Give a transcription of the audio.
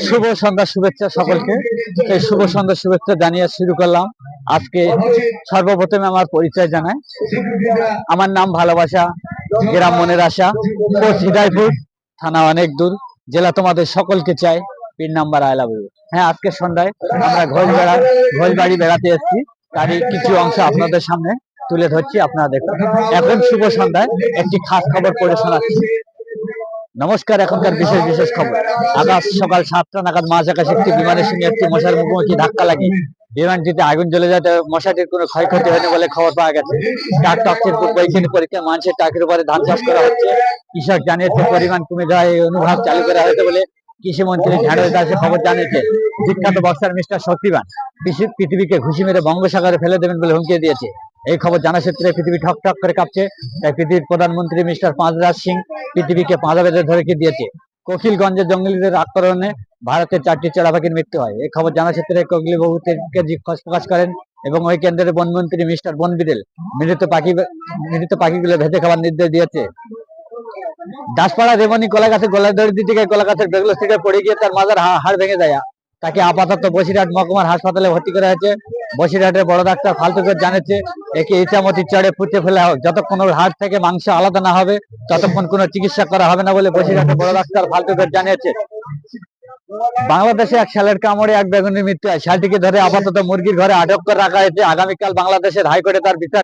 শুভ সন্ধ্যা শুভেচ্ছা সকলকে। এই শুভ সন্ধ্যা শুভেচ্ছা জানিয়ে শুরু করলাম। আজকে সর্বপ্রথমে আমার পরিচয় জানাই। আমার নাম ভালোবাসা, গ্রাম মনের আশা, পোস্ট হৃদয়পুর, থানা অনেক দূর, জেলা তোমাদের সকলকে চাই, pin number I love you. হ্যাঁ, আজকে সন্ধ্যায় আমরা ঘোষবাড়ি বেড়াতে এসেছি, তারই কিছু অংশ আপনাদের সামনে তুলে ধরছি, আপনারা দেখুন। এখন শুভ সন্ধ্যায় একটি খাস খবর পড়ে শোনাচ্ছি। নমস্কার, এখনকার বিশেষ বিশেষ খবর। আকাশ সকাল 7টা নাগাদ মাঝ আকাশে একটি বিমানের সঙ্গে একটি মশার মুখোমুখি ধাক্কা লাগে। বিমানটিতে আগুন জ্বলে যায়, মশাটির কোনো ক্ষয়ক্ষতি হয়নি বলে খবর পাওয়া গেছে। বৈজ্ঞানিক পরীক্ষা মানুষের টাকের উপরে ধান চাষ করা হচ্ছে। কৃষক জানিয়েছে পরিমাণ কমে যাওয়ায় এই অনুভব চালু করা হয়েছে বলে কৃষিমন্ত্রী ঝাড়ুর দাসে খবর জানিয়েছে। বিখ্যাত বক্সার মিস্টার শক্তিবান পৃথিবীকে ঘুষি মেরে বঙ্গোপসাগরে ফেলে দেবেন বলে হুমকি দিয়েছে। এই খবর জানা সূত্রে পৃথিবী ঠক ঠক করে কাঁপছে। তাই পৃথিবীর প্রধানমন্ত্রী মিস্টার পাঁচরাজ সিং পৃথিবীকে পাঁজা বেঁধে ধরে দিয়েছে। কোকিলগঞ্জের জঙ্গলিদের আক্রমণে ভারতের 4টি চড়া পাখির মৃত্যু হয়। এই খবর জানা সূত্রে কোকিল বাবু খোঁজ প্রকাশ করেন এবং ওই কেন্দ্রের বনমন্ত্রী মিস্টার বনবিদেল মৃত পাখিগুলো ভেজে খাবার নির্দেশ দিয়েছে। দাসপাড়া রেমনি কলাগাছের গোলাদড়ি থেকে কলাগাছের বেগুলো থেকে পড়ে গিয়ে তার মাজার হাড় ভেঙে যায়। তাকে আপাতত বসিরহাট মহকুমার হাসপাতালে ভর্তি করা হয়েছে। বসিরহাটের বড় ডাক্তার ফালতুকের জানিয়েছে একে ইচ্ছামতি চড়ে পুঁতে ফেলা হোক, যতক্ষণ ওর হাড় থেকে মাংস আলাদা না হবে ততক্ষণ কোনো চিকিৎসা করা হবে না বলে বসিরহাটের বড় ডাক্তার ফালতুকের জানিয়েছে। বাংলাদেশে এক শালের কামড়ে এক বেগুনের মৃত্যু হয়। শালটিকে ধরে আপাতত মুরগির ঘরে আটক করে রাখা হয়েছে। আগামীকাল বাংলাদেশের হাইকোর্টে তার বিচার